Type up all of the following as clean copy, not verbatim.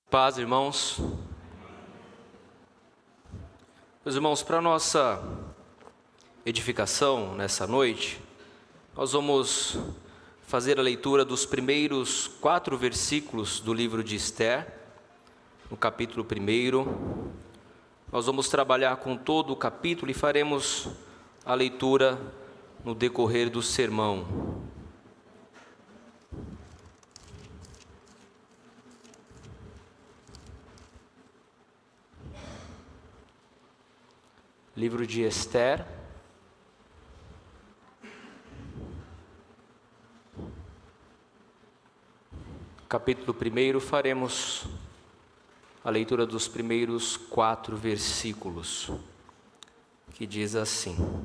Paz, irmãos. Meus irmãos, para nossa edificação nessa noite, nós vamos fazer a leitura dos primeiros 4 versículos do livro de Esther, no capítulo 1. Nós vamos trabalhar com todo o capítulo e faremos a leitura no decorrer do sermão. Livro de Esther, capítulo 1, faremos a leitura dos primeiros 4 versículos, que diz assim: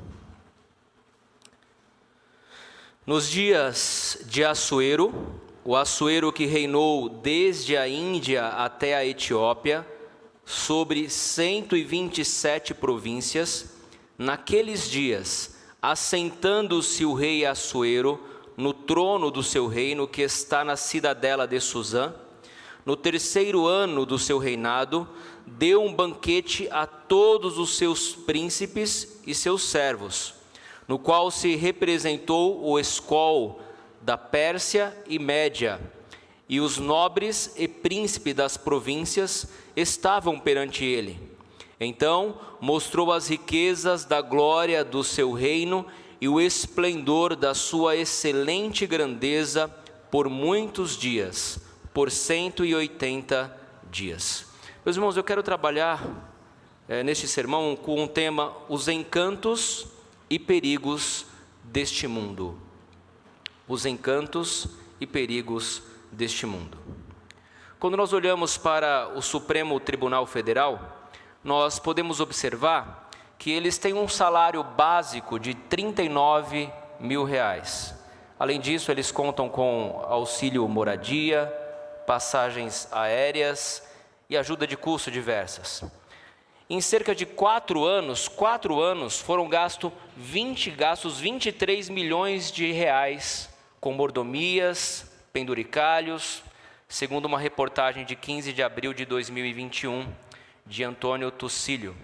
Nos dias de Assuero, o Assuero que reinou desde a Índia até a Etiópia, sobre 127 províncias, naqueles dias, assentando-se o rei Assuero no trono do seu reino, que está na cidadela de Susã, no 3º ano do seu reinado, deu um banquete a todos os seus príncipes e seus servos, no qual se representou o Escol da Pérsia e Média, e os nobres e príncipes das províncias estavam perante ele. Então mostrou as riquezas da glória do seu reino e o esplendor da sua excelente grandeza por muitos dias, por 180 dias. Meus irmãos, eu quero trabalhar neste sermão com o tema: os encantos e perigos deste mundo. Os encantos e perigos deste mundo. Quando nós olhamos para o Supremo Tribunal Federal, nós podemos observar que eles têm um salário básico de R$39 mil. Além disso, eles contam com auxílio moradia, passagens aéreas e ajuda de custo diversas. Em cerca de 4 anos foram gastos 23 milhões de reais com mordomias, penduricalhos, segundo uma reportagem de 15 de abril de 2021, de Antônio Tucílio.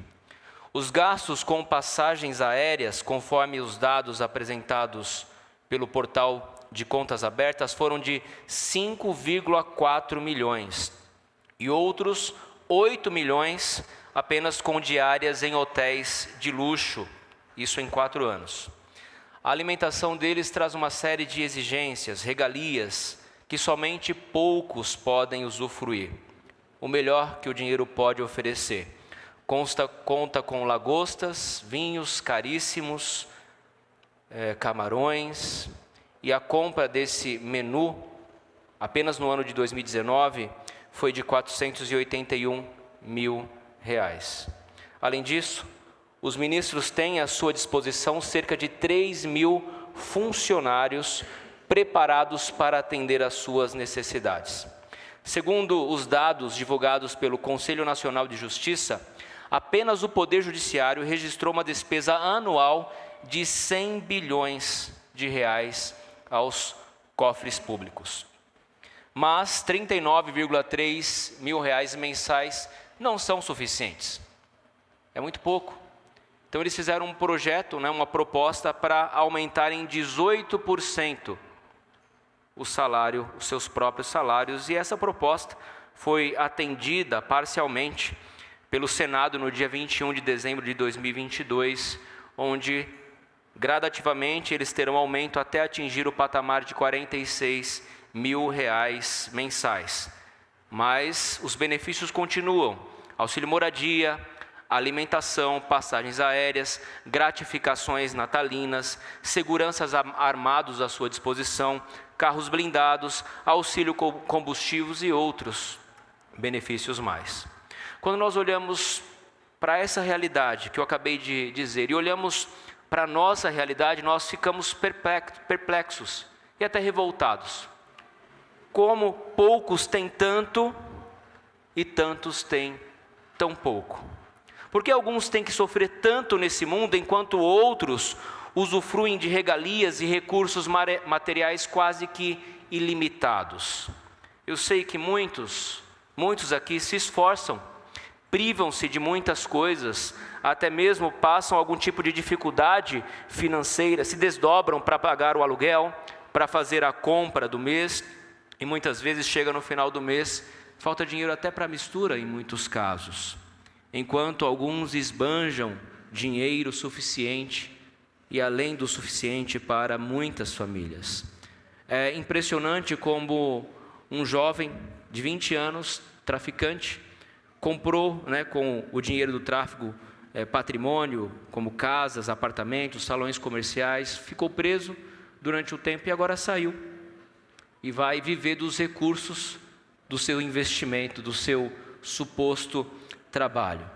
Os gastos com passagens aéreas, conforme os dados apresentados pelo portal de Contas Abertas, foram de 5,4 milhões, e outros 8 milhões apenas com diárias em hotéis de luxo, isso em 4 anos. A alimentação deles traz uma série de exigências, regalias, que somente poucos podem usufruir. O melhor que o dinheiro pode oferecer. Conta com lagostas, vinhos caríssimos, camarões, e a compra desse menu, apenas no ano de 2019, foi de R$481 mil. Além disso, os ministros têm à sua disposição cerca de 3 mil funcionários preparados para atender às suas necessidades. Segundo os dados divulgados pelo Conselho Nacional de Justiça, apenas o Poder Judiciário registrou uma despesa anual de 100 bilhões de reais aos cofres públicos. Mas R$39,3 mil mensais não são suficientes. É muito pouco. Então eles fizeram um projeto, uma proposta para aumentar em 18% os seus próprios salários, e essa proposta foi atendida parcialmente pelo Senado no dia 21 de dezembro de 2022, onde gradativamente eles terão aumento até atingir o patamar de R$46 mil mensais. Mas os benefícios continuam: auxílio moradia, alimentação, passagens aéreas, gratificações natalinas, seguranças armados à sua disposição, carros blindados, auxílio combustíveis e outros benefícios mais. Quando nós olhamos para essa realidade que eu acabei de dizer e olhamos para a nossa realidade, nós ficamos perplexos e até revoltados. Como poucos têm tanto e tantos têm tão pouco? Por que alguns têm que sofrer tanto nesse mundo, enquanto outros usufruem de regalias e recursos materiais quase que ilimitados? Eu sei que muitos Muitos aqui se esforçam, privam-se de muitas coisas, até mesmo passam algum tipo de dificuldade financeira, se desdobram para pagar o aluguel, para fazer a compra do mês, e muitas vezes chega no final do mês, falta dinheiro até para mistura em muitos casos. Enquanto alguns esbanjam dinheiro suficiente e além do suficiente para muitas famílias. É impressionante como um jovem de 20 anos, traficante, comprou, com o dinheiro do tráfico, patrimônio, como casas, apartamentos, salões comerciais, ficou preso durante o tempo e agora saiu. E vai viver dos recursos do seu investimento, do seu suposto trabalho.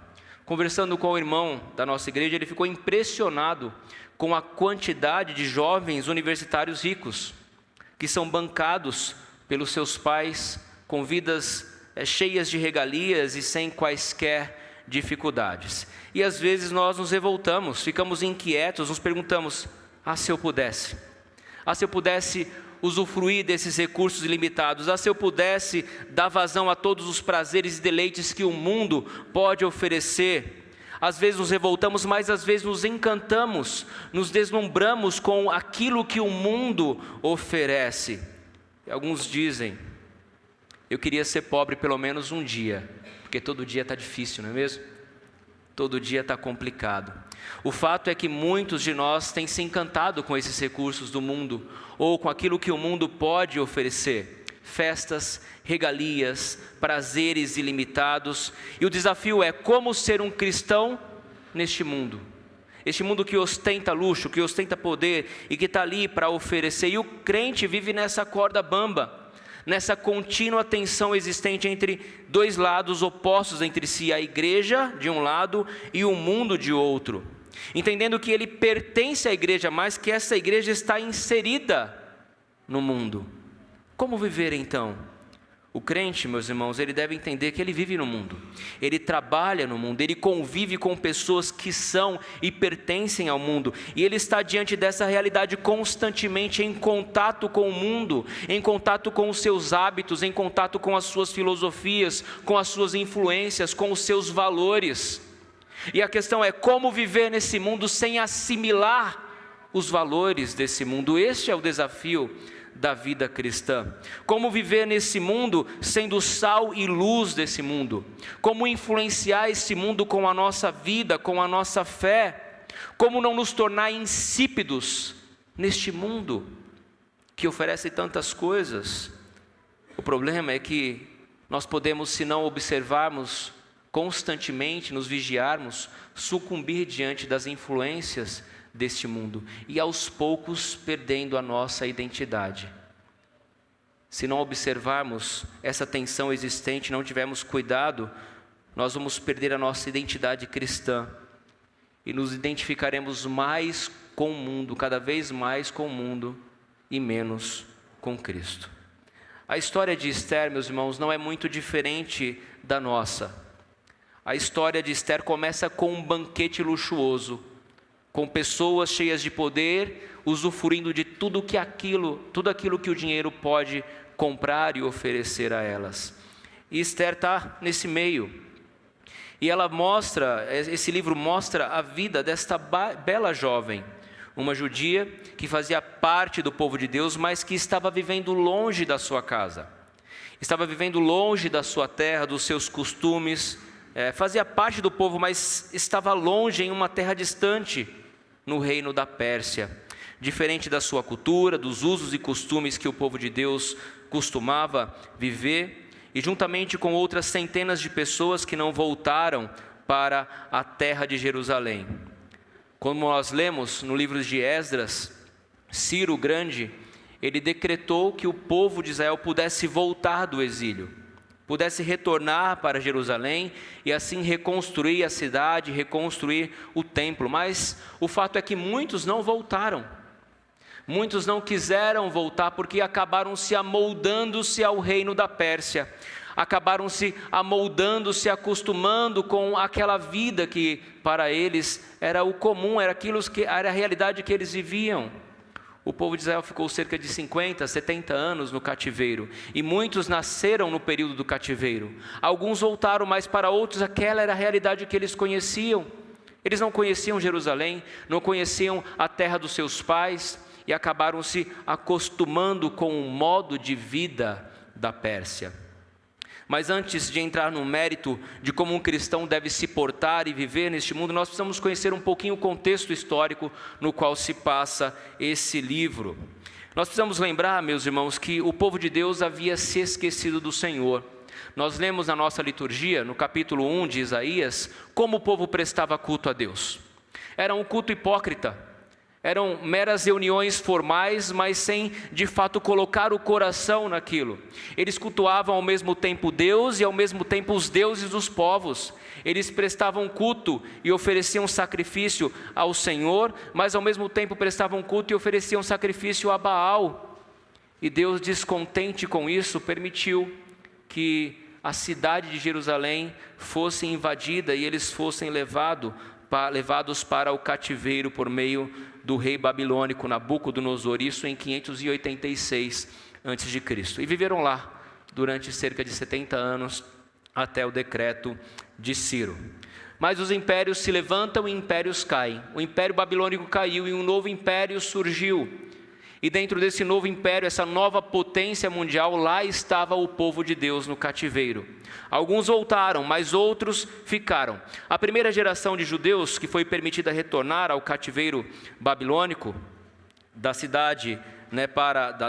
Conversando com o irmão da nossa igreja, ele ficou impressionado com a quantidade de jovens universitários ricos, que são bancados pelos seus pais, com vidas cheias de regalias e sem quaisquer dificuldades. E às vezes nós nos revoltamos, ficamos inquietos, nos perguntamos, se eu pudesse usufruir desses recursos ilimitados, se eu pudesse dar vazão a todos os prazeres e deleites que o mundo pode oferecer. Às vezes nos revoltamos, mas às vezes nos encantamos, nos deslumbramos com aquilo que o mundo oferece. E alguns dizem, eu queria ser pobre pelo menos um dia, porque todo dia está difícil, não é mesmo? Todo dia está complicado. O fato é que muitos de nós têm se encantado com esses recursos do mundo, ou com aquilo que o mundo pode oferecer. Festas, regalias, prazeres ilimitados. E o desafio é como ser um cristão neste mundo. Este mundo que ostenta luxo, que ostenta poder e que está ali para oferecer. E o crente vive nessa corda bamba, nessa contínua tensão existente entre dois lados opostos entre si, a igreja de um lado e o mundo de outro. Entendendo que ele pertence à igreja, mas que essa igreja está inserida no mundo. Como viver então? O crente, meus irmãos, ele deve entender que ele vive no mundo, ele trabalha no mundo, ele convive com pessoas que são e pertencem ao mundo, e ele está diante dessa realidade constantemente em contato com o mundo, em contato com os seus hábitos, em contato com as suas filosofias, com as suas influências, com os seus valores. E a questão é como viver nesse mundo sem assimilar os valores desse mundo. Este é o desafio da vida cristã. Como viver nesse mundo sendo sal e luz desse mundo? Como influenciar esse mundo com a nossa vida, com a nossa fé? Como não nos tornar insípidos neste mundo que oferece tantas coisas? O problema é que nós podemos, se não observarmos constantemente, nos vigiarmos, sucumbir diante das influências deste mundo e aos poucos perdendo a nossa identidade. Se não observarmos essa tensão existente, não tivermos cuidado, nós vamos perder a nossa identidade cristã e nos identificaremos mais com o mundo, cada vez mais com o mundo e menos com Cristo. A história de Esther, meus irmãos, não é muito diferente da nossa. A história de Esther começa com um banquete luxuoso, com pessoas cheias de poder, usufruindo de tudo aquilo que o dinheiro pode comprar e oferecer a elas. E Esther está nesse meio. E esse livro mostra a vida desta bela jovem, uma judia que fazia parte do povo de Deus, mas que estava vivendo longe da sua casa. Estava vivendo longe da sua terra, dos seus costumes, fazia parte do povo, mas estava longe em uma terra distante, no reino da Pérsia, diferente da sua cultura, dos usos e costumes que o povo de Deus costumava viver, e juntamente com outras centenas de pessoas que não voltaram para a terra de Jerusalém. Como nós lemos no livro de Esdras, Ciro o Grande, ele decretou que o povo de Israel pudesse voltar do exílio, pudesse retornar para Jerusalém e assim reconstruir a cidade, reconstruir o templo. Mas o fato é que muitos não voltaram. Muitos não quiseram voltar porque acabaram se amoldando-se ao reino da Pérsia. Acabaram se amoldando, se acostumando com aquela vida que para eles era o comum, era a realidade que eles viviam. o povo de Israel ficou cerca de 50, 70 anos no cativeiro, e muitos nasceram no período do cativeiro. Alguns voltaram, mas para outros aquela era a realidade que eles conheciam. Eles não conheciam Jerusalém, não conheciam a terra dos seus pais, e acabaram se acostumando com o modo de vida da Pérsia. Mas antes de entrar no mérito de como um cristão deve se portar e viver neste mundo, nós precisamos conhecer um pouquinho o contexto histórico no qual se passa esse livro. Nós precisamos lembrar, meus irmãos, que o povo de Deus havia se esquecido do Senhor. Nós lemos na nossa liturgia, no capítulo 1 de Isaías, como o povo prestava culto a Deus. Era um culto hipócrita. Eram meras reuniões formais, mas sem de fato colocar o coração naquilo. Eles cultuavam ao mesmo tempo Deus e ao mesmo tempo os deuses dos povos. Eles prestavam culto e ofereciam sacrifício ao Senhor, mas ao mesmo tempo prestavam culto e ofereciam sacrifício a Baal. E Deus, descontente com isso, permitiu que a cidade de Jerusalém fosse invadida e eles fossem levados para o cativeiro por meio do rei babilônico Nabucodonosor, isso em 586 a.C. E viveram lá durante cerca de 70 anos até o decreto de Ciro. Mas os impérios se levantam e impérios caem. O império babilônico caiu e um novo império surgiu. E dentro desse novo império, essa nova potência mundial, lá estava o povo de Deus no cativeiro. Alguns voltaram, mas outros ficaram. A primeira geração de judeus que foi permitida retornar ao cativeiro babilônico, da cidade,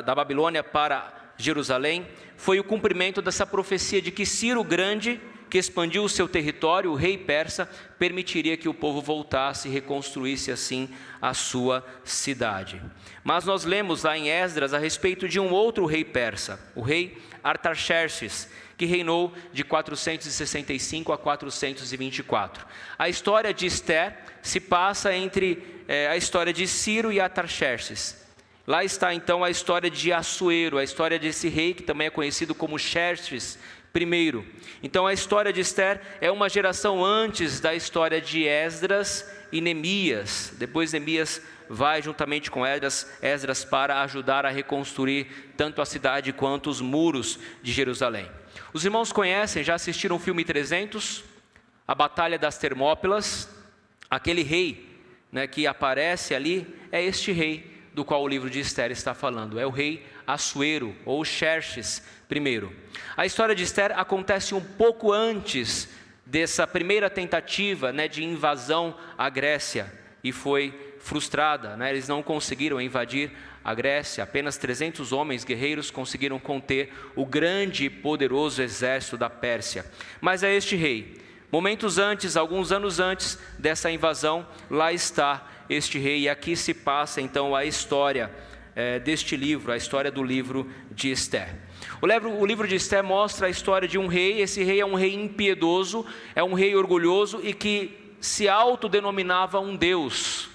da Babilônia para Jerusalém, foi o cumprimento dessa profecia de que Ciro o Grande, que expandiu o seu território, o rei persa, permitiria que o povo voltasse e reconstruísse assim a sua cidade. Mas nós lemos lá em Esdras a respeito de um outro rei persa, o rei Artaxerxes, que reinou de 465 a 424. A história de Ester se passa entre a história de Ciro e Artaxerxes. Lá está então a história de Assuero, a história desse rei que também é conhecido como Xerxes I. Então a história de Ester é uma geração antes da história de Esdras e Neemias. Depois Neemias vai juntamente com Esdras para ajudar a reconstruir tanto a cidade quanto os muros de Jerusalém. Os irmãos conhecem, já assistiram o filme 300? A Batalha das Termópilas. Aquele rei, que aparece ali é este rei do qual o livro de Ester está falando. É o rei Assuero ou Xerxes I. A história de Ester acontece um pouco antes dessa primeira tentativa de invasão à Grécia e foi frustrada. Eles não conseguiram invadir a Grécia, apenas 300 homens guerreiros conseguiram conter o grande e poderoso exército da Pérsia. Mas é este rei. Momentos antes, alguns anos antes dessa invasão, lá está este rei, e aqui se passa então a história deste livro, a história do livro de Ester. O livro de Ester mostra a história de um rei. Esse rei é um rei impiedoso, é um rei orgulhoso e que se autodenominava um Deus.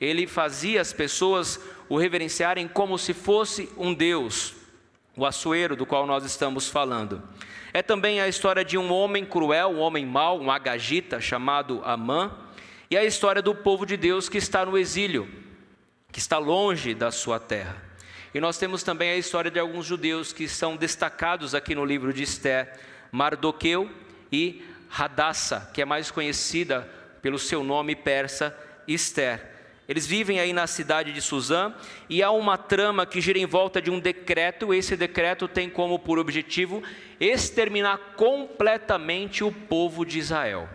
Ele fazia as pessoas o reverenciarem como se fosse um Deus, o Assuero do qual nós estamos falando. É também a história de um homem cruel, um homem mau, um agagita chamado Amã, e a história do povo de Deus que está no exílio, que está longe da sua terra. E nós temos também a história de alguns judeus que são destacados aqui no livro de Ester, Mardoqueu e Hadassa, que é mais conhecida pelo seu nome persa, Ester. Eles vivem aí na cidade de Suzã e há uma trama que gira em volta de um decreto. Esse decreto tem como por objetivo exterminar completamente o povo de Israel.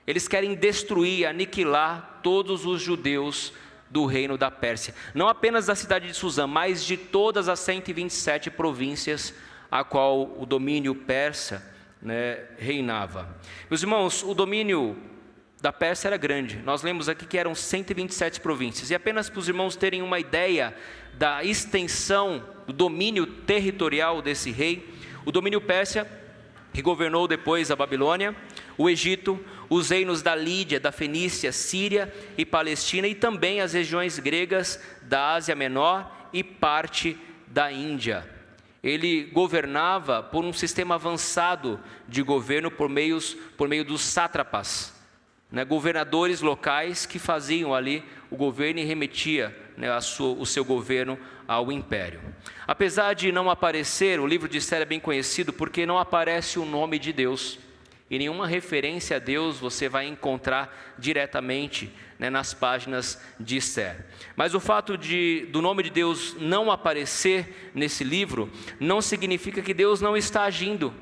Eles querem destruir, aniquilar todos os judeus do reino da Pérsia. Não apenas da cidade de Suzã, mas de todas as 127 províncias a qual o domínio persa reinava. Meus irmãos, o domínio da Pérsia era grande. Nós lemos aqui que eram 127 províncias. E apenas para os irmãos terem uma ideia da extensão, do domínio territorial desse rei, o domínio persa, que governou depois a Babilônia, o Egito, os reinos da Lídia, da Fenícia, Síria e Palestina, e também as regiões gregas da Ásia Menor e parte da Índia. Ele governava por um sistema avançado de governo por meio dos sátrapas. governadores locais que faziam ali o governo e remetia o seu governo ao império. Apesar de não aparecer, o livro de Esther é bem conhecido porque não aparece o nome de Deus. E nenhuma referência a Deus você vai encontrar diretamente nas páginas de Esther. Mas o fato do nome de Deus não aparecer nesse livro não significa que Deus não está agindo.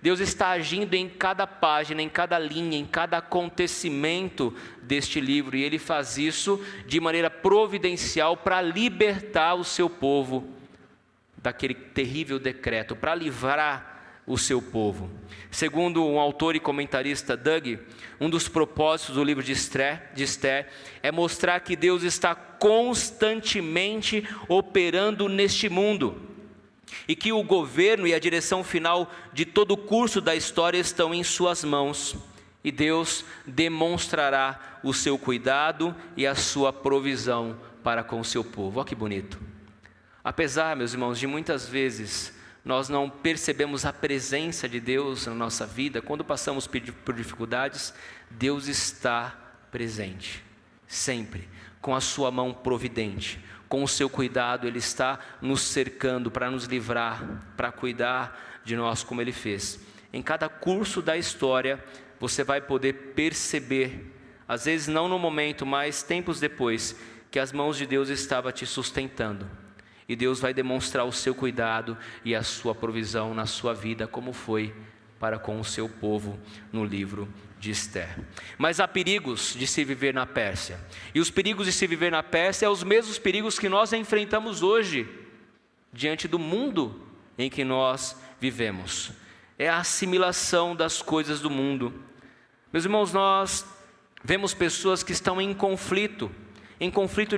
Deus está agindo em cada página, em cada linha, em cada acontecimento deste livro. E Ele faz isso de maneira providencial para libertar o seu povo daquele terrível decreto, para livrar o seu povo. Segundo um autor e comentarista, Doug, um dos propósitos do livro de Esther é mostrar que Deus está constantemente operando neste mundo e que o governo e a direção final de todo o curso da história estão em suas mãos, e Deus demonstrará o seu cuidado e a sua provisão para com o seu povo. Olha que bonito. Apesar, meus irmãos, de muitas vezes nós não percebemos a presença de Deus na nossa vida, quando passamos por dificuldades, Deus está presente, sempre, com a sua mão providente, com o seu cuidado. Ele está nos cercando para nos livrar, para cuidar de nós como Ele fez. Em cada curso da história, você vai poder perceber, às vezes não no momento, mas tempos depois, que as mãos de Deus estavam te sustentando. E Deus vai demonstrar o seu cuidado e a sua provisão na sua vida, como foi para com o seu povo no livro de Esther. Mas há perigos de se viver na Pérsia. E os perigos de se viver na Pérsia são os mesmos perigos que nós enfrentamos hoje, diante do mundo em que nós vivemos. É a assimilação das coisas do mundo. Meus irmãos, nós vemos pessoas que estão em conflito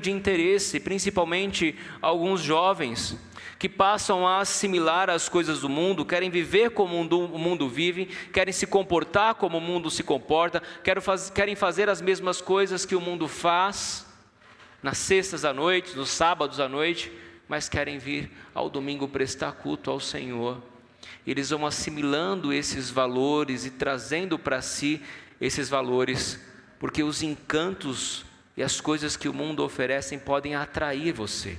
de interesse, principalmente alguns jovens que passam a assimilar as coisas do mundo, querem viver como o mundo vive, querem se comportar como o mundo se comporta, querem fazer as mesmas coisas que o mundo faz, nas sextas à noite, nos sábados à noite, mas querem vir ao domingo prestar culto ao Senhor. Eles vão assimilando esses valores e trazendo para si esses valores, porque os encantos e as coisas que o mundo oferece podem atrair você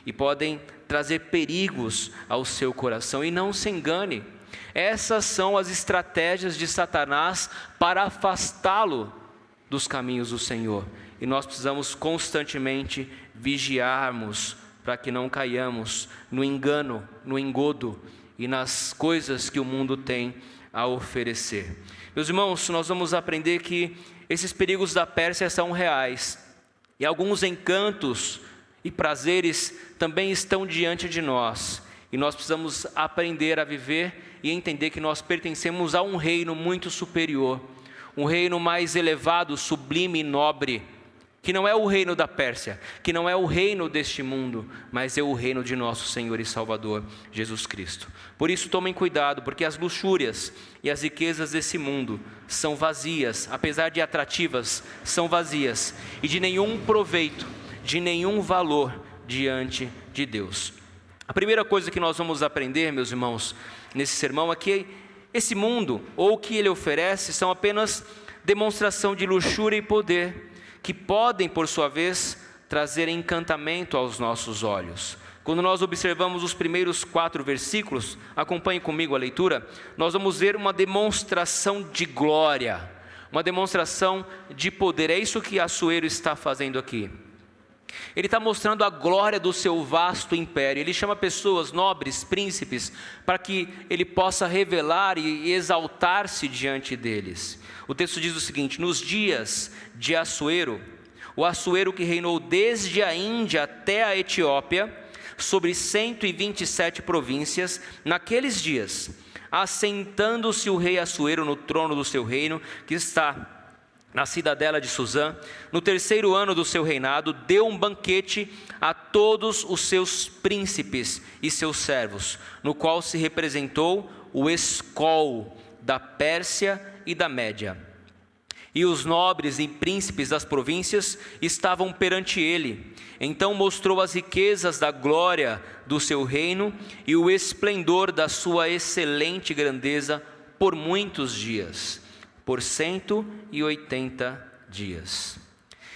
e podem trazer perigos ao seu coração. E não se engane, essas são as estratégias de Satanás para afastá-lo dos caminhos do Senhor. E nós precisamos constantemente vigiarmos para que não caiamos no engano, no engodo e nas coisas que o mundo tem a oferecer. Meus irmãos, nós vamos aprender que esses perigos da Pérsia são reais, e alguns encantos e prazeres também estão diante de nós, e nós precisamos aprender a viver e entender que nós pertencemos a um reino muito superior, um reino mais elevado, sublime e nobre, que não é o reino da Pérsia, que não é o reino deste mundo, mas é o reino de nosso Senhor e Salvador, Jesus Cristo. Por isso tomem cuidado, porque as luxúrias e as riquezas desse mundo são vazias, apesar de atrativas, são vazias, e de nenhum proveito, de nenhum valor diante de Deus. A primeira coisa que nós vamos aprender, meus irmãos, nesse sermão é que esse mundo, ou o que ele oferece, são apenas demonstração de luxúria e poder, que podem, por sua vez, trazer encantamento aos nossos olhos. Quando nós observamos os primeiros 4 versículos, acompanhe comigo a leitura, nós vamos ver uma demonstração de glória, uma demonstração de poder. É isso que Assuero está fazendo aqui. Ele está mostrando a glória do seu vasto império. Ele chama pessoas, nobres, príncipes, para que ele possa revelar e exaltar-se diante deles. O texto diz o seguinte: nos dias de Assuero, o Assuero que reinou desde a Índia até a Etiópia, sobre 127 províncias, naqueles dias, assentando-se o rei Assuero no trono do seu reino, que está na cidadela de Suzã, no 3º ano do seu reinado, deu um banquete a todos os seus príncipes e seus servos, no qual se representou o escol da Pérsia e da Média. E os nobres e príncipes das províncias estavam perante ele. Então mostrou as riquezas da glória do seu reino e o esplendor da sua excelente grandeza por muitos dias. por 180 dias.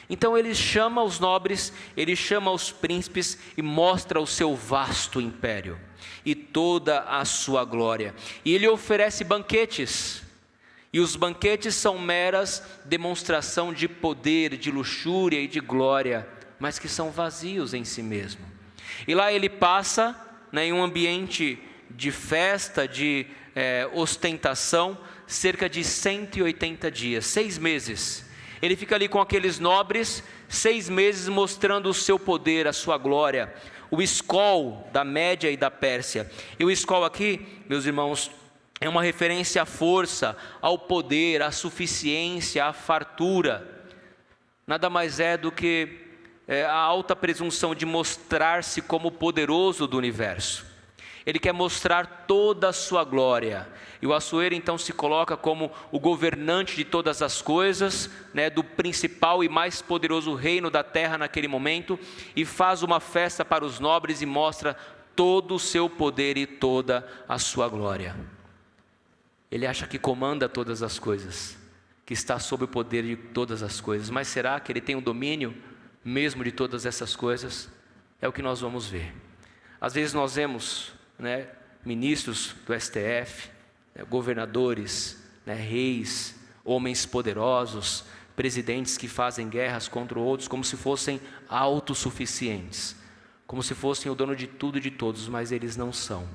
Então ele chama os nobres, ele chama os príncipes e mostra o seu vasto império e toda a sua glória. E ele oferece banquetes, e os banquetes são meras demonstração de poder, de luxúria e de glória, mas que são vazios em si mesmo. E lá ele passa, em um ambiente de festa, de ostentação, cerca de 180 dias, 6 meses. Ele fica ali com aqueles nobres, 6 meses mostrando o seu poder, a sua glória. O escol da Média e da Pérsia. E o escol aqui, meus irmãos, é uma referência à força, ao poder, à suficiência, à fartura. Nada mais é do que a alta presunção de mostrar-se como poderoso do universo. Ele quer mostrar toda a sua glória. E o Assuero então se coloca como o governante de todas as coisas, do principal e mais poderoso reino da terra naquele momento, e faz uma festa para os nobres e mostra todo o seu poder e toda a sua glória. Ele acha que comanda todas as coisas, que está sob o poder de todas as coisas, mas será que ele tem o domínio mesmo de todas essas coisas? É o que nós vamos ver. Às vezes nós vemos ministros do STF, governadores, reis, homens poderosos, presidentes que fazem guerras contra outros como se fossem autossuficientes, como se fossem o dono de tudo e de todos, mas eles não são.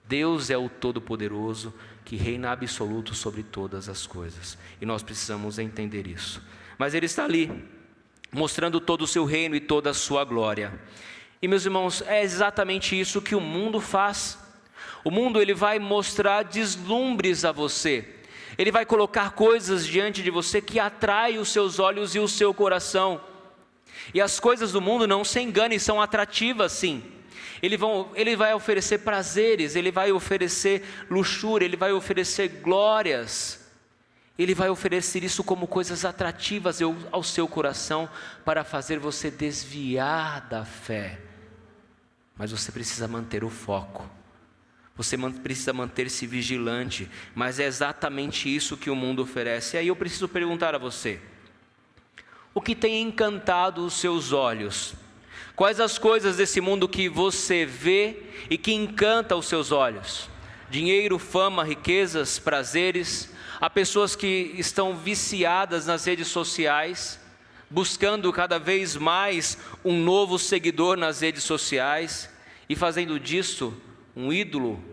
Deus é o Todo-Poderoso que reina absoluto sobre todas as coisas, e nós precisamos entender isso. Mas ele está ali, mostrando todo o seu reino e toda a sua glória. E meus irmãos, é exatamente isso que o mundo faz. O mundo ele vai mostrar deslumbres a você. Ele vai colocar coisas diante de você que atraem os seus olhos e o seu coração. E as coisas do mundo, não se enganem, são atrativas sim. Ele vai oferecer prazeres, ele vai oferecer luxúria, ele vai oferecer glórias. Ele vai oferecer isso como coisas atrativas ao seu coração para fazer você desviar da fé. Mas você precisa manter o foco. Você precisa manter-se vigilante. Mas é exatamente isso que o mundo oferece. E aí eu preciso perguntar a você: o que tem encantado os seus olhos? Quais as coisas desse mundo que você vê e que encanta os seus olhos? Dinheiro, fama, riquezas, prazeres. Há pessoas que estão viciadas nas redes sociais, buscando cada vez mais um novo seguidor nas redes sociais e fazendo disso um ídolo,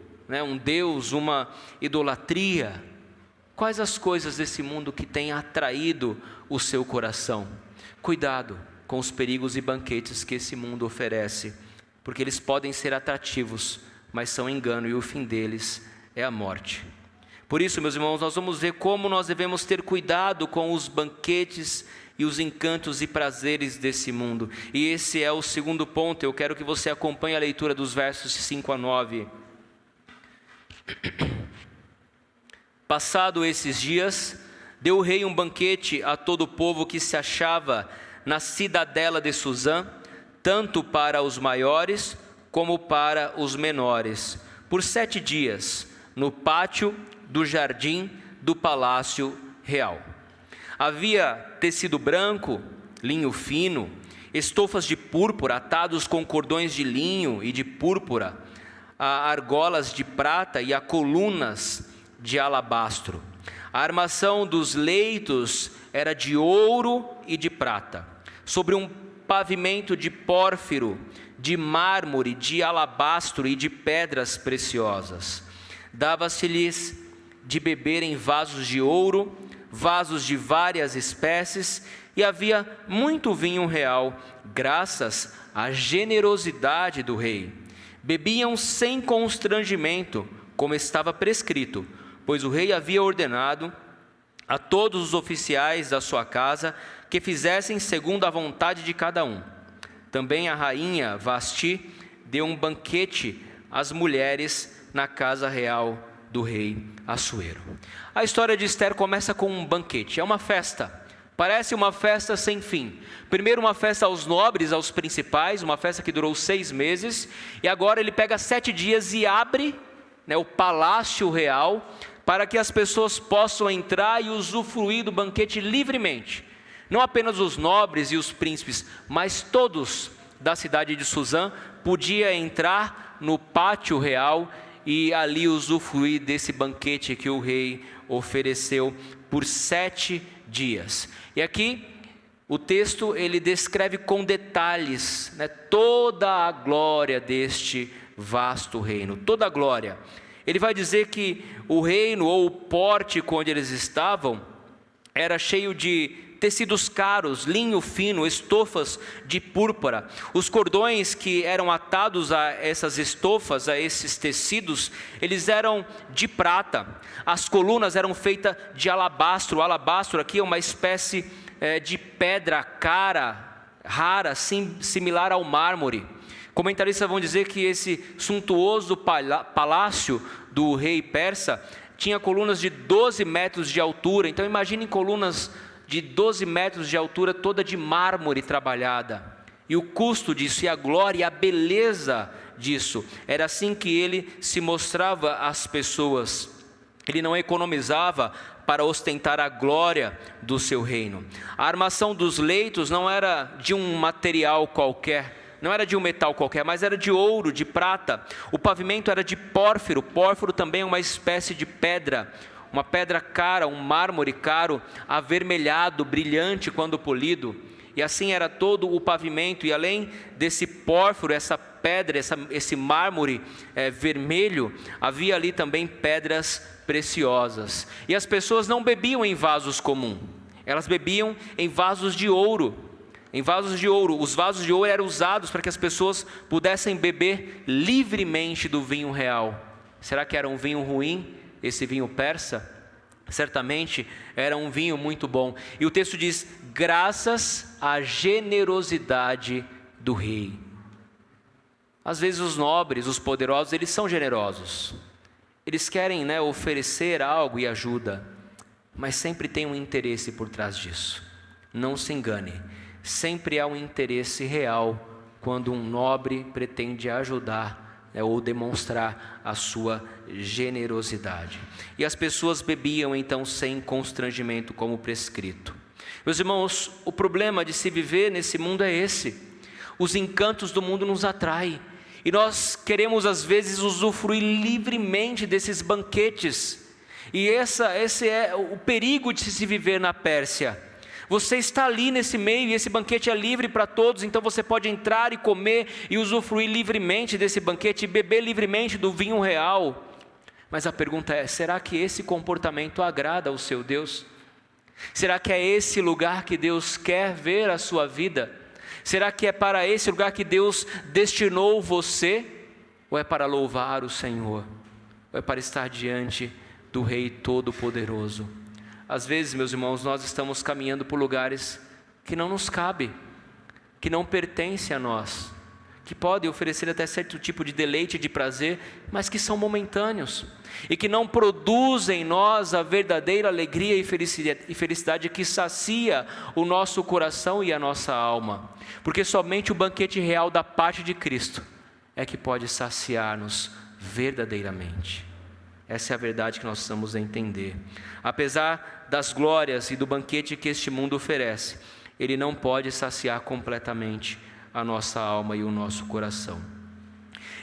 um Deus, uma idolatria. Quais as coisas desse mundo que têm atraído o seu coração? Cuidado com os perigos e banquetes que esse mundo oferece, porque eles podem ser atrativos, mas são engano e o fim deles é a morte. Por isso, meus irmãos, nós vamos ver como nós devemos ter cuidado com os banquetes e os encantos e prazeres desse mundo. E esse é o segundo ponto. Eu quero que você acompanhe a leitura dos versos 5 a 9. Passado esses dias, deu o rei um banquete a todo o povo que se achava na cidadela de Susã, tanto para os maiores como para os menores, por 7 dias, no pátio do jardim do palácio real. Havia tecido branco, linho fino, estofas de púrpura atados com cordões de linho e de púrpura, a argolas de prata e a colunas de alabastro. A armação dos leitos era de ouro e de prata, sobre um pavimento de pórfiro, de mármore, de alabastro e de pedras preciosas. Dava-se-lhes de beber em vasos de ouro, vasos de várias espécies, e havia muito vinho real, graças à generosidade do rei. Bebiam sem constrangimento, como estava prescrito, pois o rei havia ordenado a todos os oficiais da sua casa que fizessem segundo a vontade de cada um. Também a rainha Vasti deu um banquete às mulheres na casa real do rei Assuero. A história de Esther começa com um banquete, é uma festa, parece uma festa sem fim. Primeiro uma festa aos nobres, aos principais, uma festa que durou 6 meses, e agora ele pega 7 dias e abre o palácio real, para que as pessoas possam entrar e usufruir do banquete livremente. Não apenas os nobres e os príncipes, mas todos da cidade de Suzã podiam entrar no pátio real e ali usufruir desse banquete que o rei ofereceu por 7 dias. E aqui o texto ele descreve com detalhes, toda a glória deste vasto reino, toda a glória. Ele vai dizer que o reino ou o pórtico onde eles estavam era cheio de tecidos caros, linho fino, estofas de púrpura. Os cordões que eram atados a essas estofas, a esses tecidos, eles eram de prata. As colunas eram feitas de alabastro. O alabastro aqui é uma espécie de pedra rara, similar ao mármore. Comentaristas vão dizer que esse suntuoso palácio do rei persa tinha colunas de 12 metros de altura. Então imaginem colunas de 12 metros de altura, toda de mármore trabalhada. E o custo disso, e a glória e a beleza disso. Era assim que ele se mostrava às pessoas. Ele não economizava para ostentar a glória do seu reino. A armação dos leitos não era de um material qualquer, não era de um metal qualquer, mas era de ouro, de prata. O pavimento era de pórfiro. Pórfiro também é uma espécie de pedra, uma pedra cara, um mármore caro, avermelhado, brilhante quando polido. E assim era todo o pavimento. E além desse pórfiro, essa pedra, esse mármore vermelho, havia ali também pedras preciosas. E as pessoas não bebiam em vasos comuns, elas bebiam em vasos de ouro. Em vasos de ouro. Os vasos de ouro eram usados para que as pessoas pudessem beber livremente do vinho real. Será que era um vinho ruim, esse vinho persa? Certamente era um vinho muito bom. E o texto diz: graças à generosidade do rei. Às vezes os nobres, os poderosos, eles são generosos. Eles querem oferecer algo e ajuda, mas sempre tem um interesse por trás disso. Não se engane. Sempre há um interesse real quando um nobre pretende ajudar ou demonstrar a sua generosidade. E as pessoas bebiam então sem constrangimento, como prescrito. Meus irmãos, o problema de se viver nesse mundo é esse. Os encantos do mundo nos atraem e nós queremos às vezes usufruir livremente desses banquetes. E esse é o perigo de se viver na Pérsia. Você está ali nesse meio e esse banquete é livre para todos, então você pode entrar e comer e usufruir livremente desse banquete e beber livremente do vinho real. Mas a pergunta é: será que esse comportamento agrada ao seu Deus? Será que é esse lugar que Deus quer ver a sua vida? Será que é para esse lugar que Deus destinou você? Ou é para louvar o Senhor? Ou é para estar diante do Rei Todo-Poderoso? Às vezes, meus irmãos, nós estamos caminhando por lugares que não nos cabe, que não pertencem a nós, que podem oferecer até certo tipo de deleite e de prazer, mas que são momentâneos e que não produzem em nós a verdadeira alegria e felicidade que sacia o nosso coração e a nossa alma, porque somente o banquete real da parte de Cristo é que pode saciar-nos verdadeiramente. Essa é a verdade que nós precisamos entender. Apesar das glórias e do banquete que este mundo oferece, ele não pode saciar completamente a nossa alma e o nosso coração.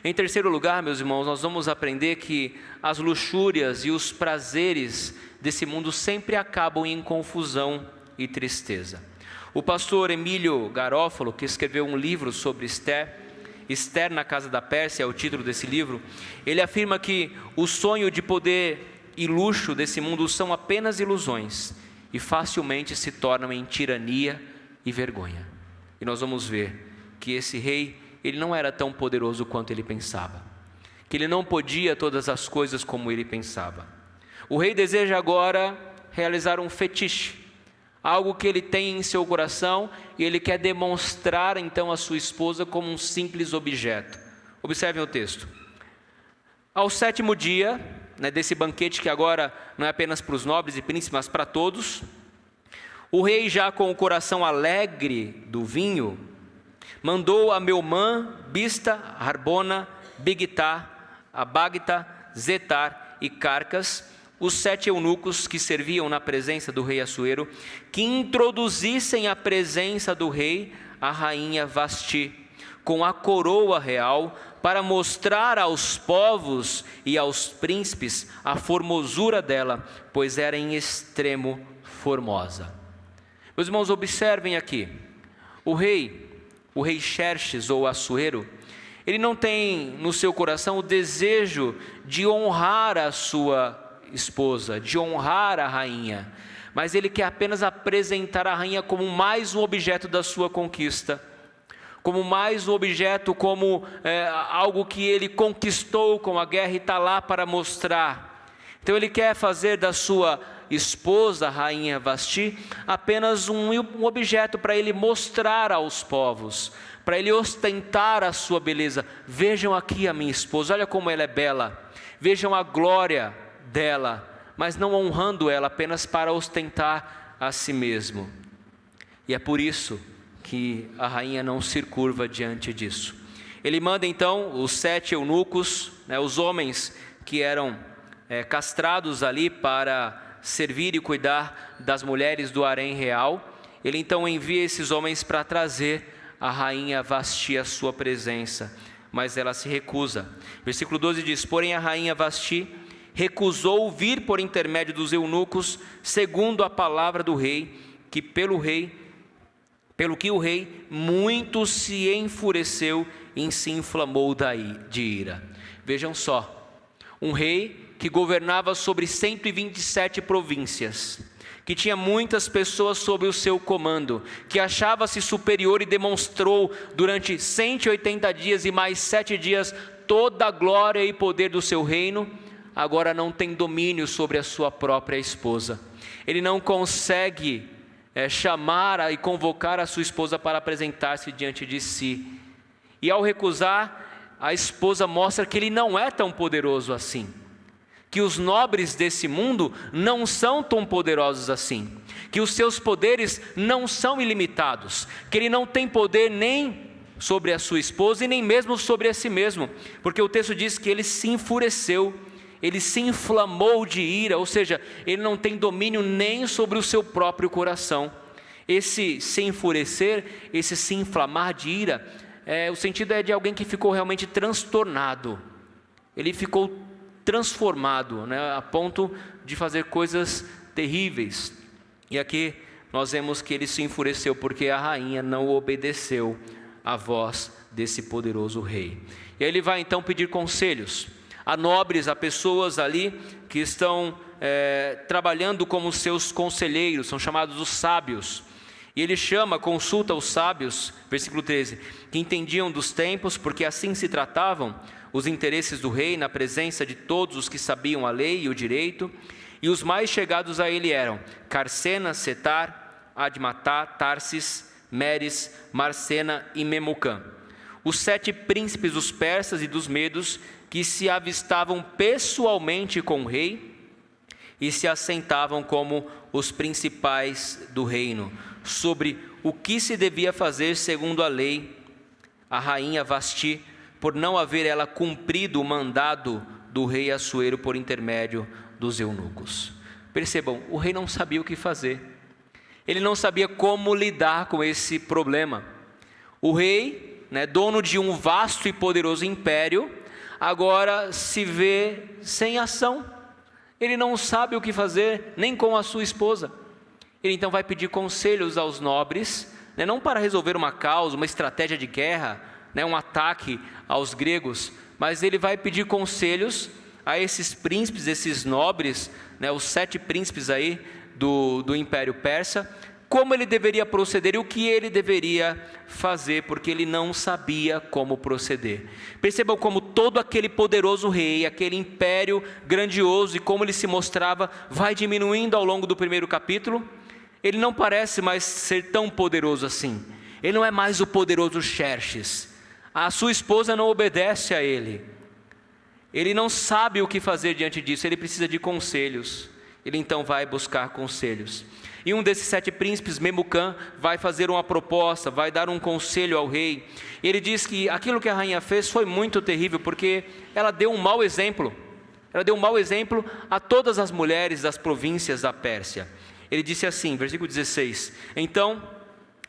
Em terceiro lugar, meus irmãos, nós vamos aprender que as luxúrias e os prazeres desse mundo sempre acabam em confusão e tristeza. O pastor Emílio Garófalo, que escreveu um livro sobre Esther na Casa da Pérsia, é o título desse livro, ele afirma que o sonho de poder e luxo desse mundo são apenas ilusões e facilmente se tornam em tirania e vergonha. E nós vamos ver que esse rei, ele não era tão poderoso quanto ele pensava, que ele não podia todas as coisas como ele pensava. O rei deseja agora realizar um fetiche, algo que ele tem em seu coração, e ele quer demonstrar então a sua esposa como um simples objeto. Observem o texto. Ao 7º dia, desse banquete que agora não é apenas para os nobres e príncipes, mas para todos, o rei, já com o coração alegre do vinho, mandou a Meumã, Bista, Harbona, Bigtá, Abagta, Zetar e Carcas, os 7 eunucos que serviam na presença do rei Assuero que introduzissem à presença do rei a rainha Vasti, com a coroa real, para mostrar aos povos e aos príncipes a formosura dela, pois era em extremo formosa. Meus irmãos, observem aqui, o rei Xerxes ou Assuero, ele não tem no seu coração o desejo de honrar a sua esposa, de honrar a rainha, mas ele quer apenas apresentar a rainha como mais um objeto da sua conquista, como mais um objeto, como algo que ele conquistou com a guerra e está lá para mostrar. Então ele quer fazer da sua esposa, a rainha Vasti, apenas um objeto para ele mostrar aos povos, para ele ostentar a sua beleza. Vejam aqui a minha esposa, olha como ela é bela, vejam a glória dela, mas não honrando ela apenas para ostentar a si mesmo. E é por isso que a rainha não se curva diante disso. Ele manda então os 7 eunucos, os homens que eram castrados ali para servir e cuidar das mulheres do harém real. Ele então envia esses homens para trazer a rainha Vasti à sua presença, mas ela se recusa. Versículo 12 diz: porém a rainha Vasti recusou vir por intermédio dos eunucos, segundo a palavra do rei, pelo que o rei muito se enfureceu e se inflamou de ira. Vejam só, um rei que governava sobre 127 províncias, que tinha muitas pessoas sob o seu comando, que achava-se superior e demonstrou durante 180 dias e mais 7 dias toda a glória e poder do seu reino, agora não tem domínio sobre a sua própria esposa. Ele não consegue chamar e convocar a sua esposa para apresentar-se diante de si. E ao recusar, a esposa mostra que ele não é tão poderoso assim, que os nobres desse mundo não são tão poderosos assim, que os seus poderes não são ilimitados, que ele não tem poder nem sobre a sua esposa e nem mesmo sobre a si mesmo, porque o texto diz que ele se enfureceu, ele se inflamou de ira, ou seja, ele não tem domínio nem sobre o seu próprio coração. Esse se enfurecer, esse se inflamar de ira, o sentido é de alguém que ficou realmente transtornado, ele ficou transformado, a ponto de fazer coisas terríveis. E aqui nós vemos que ele se enfureceu porque a rainha não obedeceu à voz desse poderoso rei. E aí ele vai então pedir conselhos a nobres, a pessoas ali que estão trabalhando como seus conselheiros, são chamados os sábios. E ele consulta os sábios, versículo 13, que entendiam dos tempos, porque assim se tratavam os interesses do rei na presença de todos os que sabiam a lei e o direito, e os mais chegados a ele eram Carsena, Setar, Admatá, Tarsis, Meres, Marcena e Memucã, os 7 príncipes dos persas e dos medos, que se avistavam pessoalmente com o rei e se assentavam como os principais do reino, sobre o que se devia fazer segundo a lei. A rainha Vasti, por não haver ela cumprido o mandado do rei Assuero por intermédio dos eunucos. Percebam, o rei não sabia o que fazer, ele não sabia como lidar com esse problema. O rei, dono de um vasto e poderoso império, agora se vê sem ação, ele não sabe o que fazer, nem com a sua esposa. Ele então vai pedir conselhos aos nobres, não para resolver uma causa, uma estratégia de guerra, um ataque aos gregos, mas ele vai pedir conselhos a esses príncipes, esses nobres, os 7 príncipes aí do Império Persa, como ele deveria proceder e o que ele deveria fazer, porque ele não sabia como proceder. Percebam como todo aquele poderoso rei, aquele império grandioso e como ele se mostrava, vai diminuindo ao longo do primeiro capítulo. Ele não parece mais ser tão poderoso assim, ele não é mais o poderoso Xerxes, a sua esposa não obedece a ele, ele não sabe o que fazer diante disso, ele precisa de conselhos. Ele então vai buscar conselhos. E um desses 7 príncipes, Memucã, vai fazer uma proposta, vai dar um conselho ao rei. Ele diz que aquilo que a rainha fez foi muito terrível, porque ela deu um mau exemplo Ela deu um mau exemplo a todas as mulheres das províncias da Pérsia. Ele disse assim, versículo 16: Então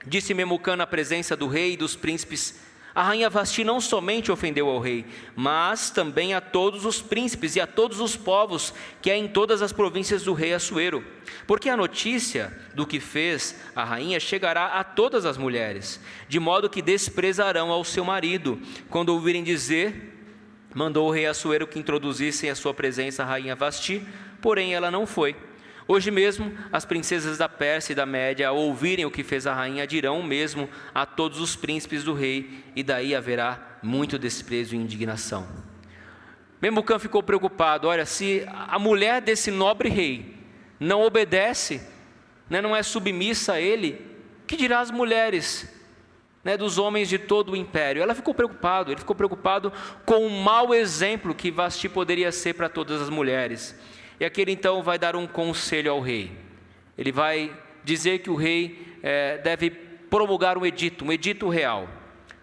disse Memucã na presença do rei e dos príncipes: a rainha Vasti não somente ofendeu ao rei, mas também a todos os príncipes e a todos os povos que há em todas as províncias do rei Assuero. Porque a notícia do que fez a rainha chegará a todas as mulheres, de modo que desprezarão ao seu marido, quando ouvirem dizer: mandou o rei Assuero que introduzissem à sua presença a rainha Vasti, porém ela não foi. Hoje mesmo, as princesas da Pérsia e da Média, ao ouvirem o que fez a rainha, dirão o mesmo a todos os príncipes do rei, e daí haverá muito desprezo e indignação. Memucã ficou preocupado. Olha, se a mulher desse nobre rei não obedece, não é submissa a ele, que dirá as mulheres dos homens de todo o império? Ele ficou preocupado com o mau exemplo que Vasti poderia ser para todas as mulheres. E aqui ele então vai dar um conselho ao rei. Ele vai dizer que o rei deve promulgar um edito real.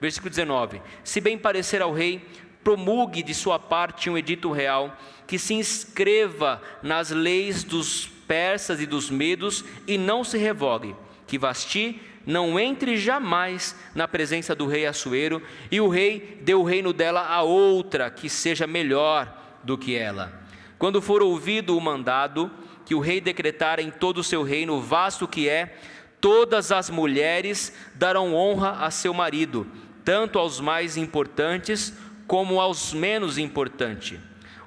Versículo 19: se bem parecer ao rei, promulgue de sua parte um edito real, que se inscreva nas leis dos persas e dos medos, e não se revogue, que Vasti não entre jamais na presença do rei Assuero, e o rei dê o reino dela a outra, que seja melhor do que ela. Quando for ouvido o mandado que o rei decretar em todo o seu reino, vasto que é, todas as mulheres darão honra a seu marido, tanto aos mais importantes como aos menos importantes.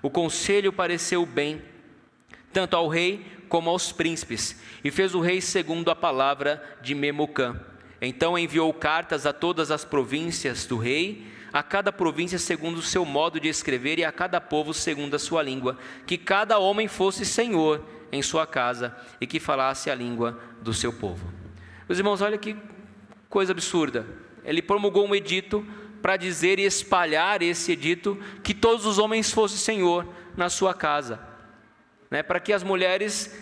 O conselho pareceu bem, tanto ao rei como aos príncipes, e fez o rei segundo a palavra de Memucã. Então enviou cartas a todas as províncias do rei, a cada província segundo o seu modo de escrever, e a cada povo segundo a sua língua, que cada homem fosse senhor em sua casa, e que falasse a língua do seu povo. Meus irmãos, olha que coisa absurda. Ele promulgou um edito para dizer e espalhar esse edito, que todos os homens fossem senhor na sua casa, para que as mulheres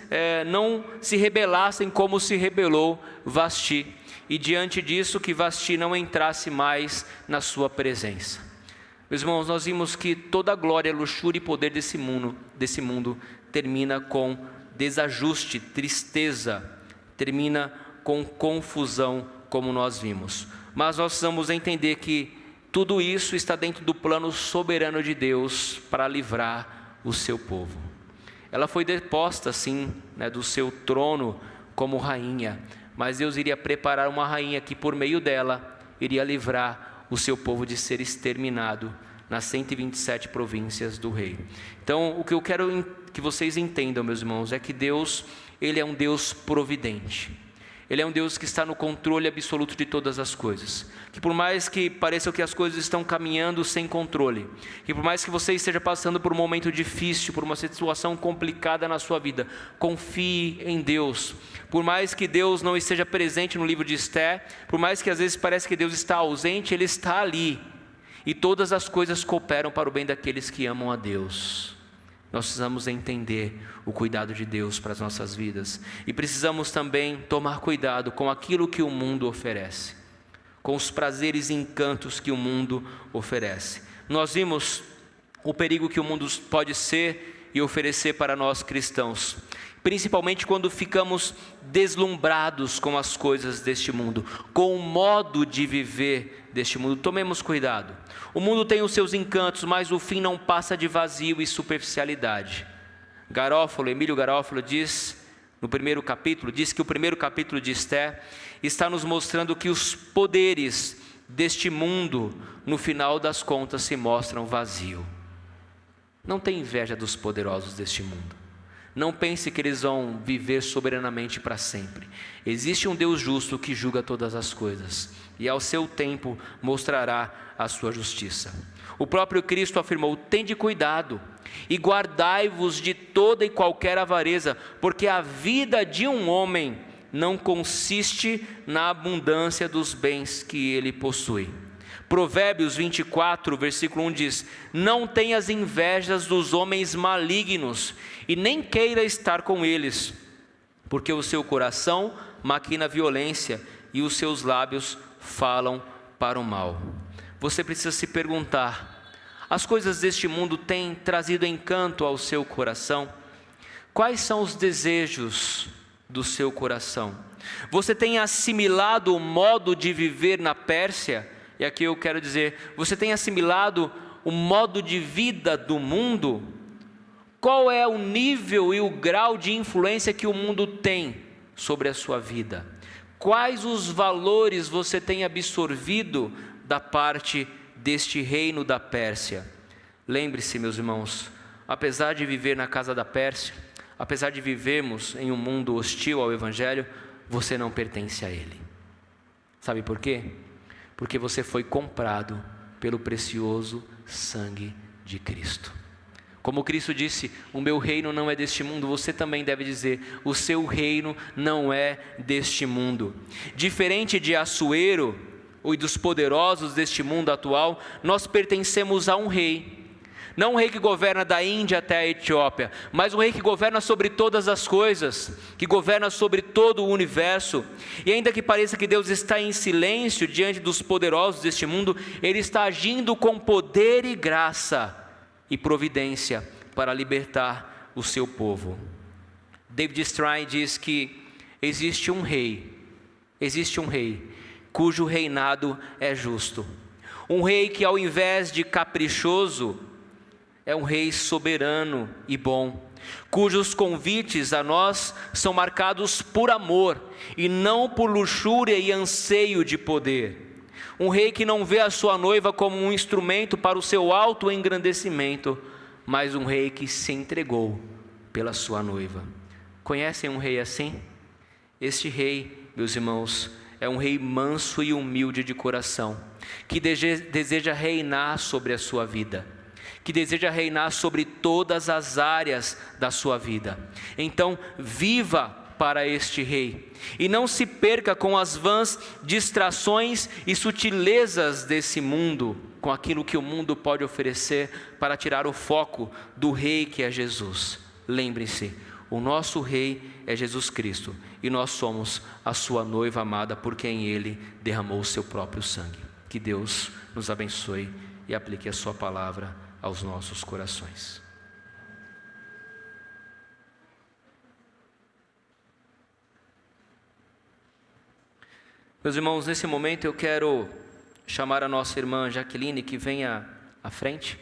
não se rebelassem como se rebelou Vasti. E diante disso, que Vasti não entrasse mais na sua presença. Meus irmãos, nós vimos que toda a glória, luxúria e poder desse mundo termina com desajuste, tristeza, termina com confusão, como nós vimos. Mas nós precisamos entender que tudo isso está dentro do plano soberano de Deus para livrar o seu povo. Ela foi deposta, sim, do seu trono como rainha, mas Deus iria preparar uma rainha que por meio dela iria livrar o seu povo de ser exterminado nas 127 províncias do rei. Então, o que eu quero que vocês entendam, meus irmãos, é que Deus, Ele é um Deus providente. Ele é um Deus que está no controle absoluto de todas as coisas. Que por mais que pareça que as coisas estão caminhando sem controle, que por mais que você esteja passando por um momento difícil, por uma situação complicada na sua vida, confie em Deus. Por mais que Deus não esteja presente no livro de Esther, por mais que às vezes pareça que Deus está ausente, Ele está ali. E todas as coisas cooperam para o bem daqueles que amam a Deus. Nós precisamos entender o cuidado de Deus para as nossas vidas. E precisamos também tomar cuidado com aquilo que o mundo oferece, com os prazeres e encantos que o mundo oferece. Nós vimos o perigo que o mundo pode ser e oferecer para nós cristãos, principalmente quando ficamos deslumbrados com as coisas deste mundo, com o modo de viver deste mundo. Tomemos cuidado. O mundo tem os seus encantos, mas o fim não passa de vazio e superficialidade. Emílio Garofalo diz no primeiro capítulo, diz que o primeiro capítulo de Esther está nos mostrando que os poderes deste mundo, no final das contas, se mostram vazios. Não tenha inveja dos poderosos deste mundo. Não pense que eles vão viver soberanamente para sempre. Existe um Deus justo que julga todas as coisas, e ao seu tempo mostrará a sua justiça. O próprio Cristo afirmou: tende cuidado e guardai-vos de toda e qualquer avareza, porque a vida de um homem não consiste na abundância dos bens que ele possui. Provérbios 24, versículo 1 diz: não tenhas invejas dos homens malignos, e nem queira estar com eles, porque o seu coração maquina violência, e os seus lábios falam para o mal. Você precisa se perguntar: As coisas deste mundo têm trazido encanto ao seu coração? Quais são os desejos do seu coração? Você tem assimilado o modo de viver na Pérsia? E aqui eu quero dizer, você tem assimilado o modo de vida do mundo? Qual é o nível e o grau de influência que o mundo tem sobre a sua vida? Quais os valores você tem absorvido da parte deste reino da Pérsia? Lembre-se, meus irmãos, apesar de viver na casa da Pérsia, apesar de vivermos em um mundo hostil ao Evangelho, você não pertence a ele. Sabe por quê? Porque você foi comprado pelo precioso sangue de Cristo. Como Cristo disse, o meu reino não é deste mundo, você também deve dizer, o seu reino não é deste mundo. Diferente de Assuero e dos poderosos deste mundo atual, nós pertencemos a um rei. Não um rei que governa da Índia até a Etiópia, mas um rei que governa sobre todas as coisas, que governa sobre todo o universo. E ainda que pareça que Deus está em silêncio diante dos poderosos deste mundo, Ele está agindo com poder e graça e providência para libertar o seu povo. David Strine diz que existe um rei cujo reinado é justo. Um rei que, ao invés de caprichoso, é um rei soberano e bom, cujos convites a nós são marcados por amor e não por luxúria e anseio de poder. Um rei que não vê a sua noiva como um instrumento para o seu autoengrandecimento, mas um rei que se entregou pela sua noiva. Conhecem um rei assim? Este rei, meus irmãos, é um rei manso e humilde de coração, que deseja reinar sobre a sua vida, que deseja reinar sobre todas as áreas da sua vida. Então, viva para este rei, e não se perca com as vãs distrações e sutilezas desse mundo, com aquilo que o mundo pode oferecer para tirar o foco do rei que é Jesus. Lembre-se, o nosso rei é Jesus Cristo, e nós somos a sua noiva amada, por quem ele derramou o seu próprio sangue. Que Deus nos abençoe e aplique a sua palavra aos nossos corações. Meus irmãos, nesse momento eu quero chamar a nossa irmã Jaqueline que venha à frente.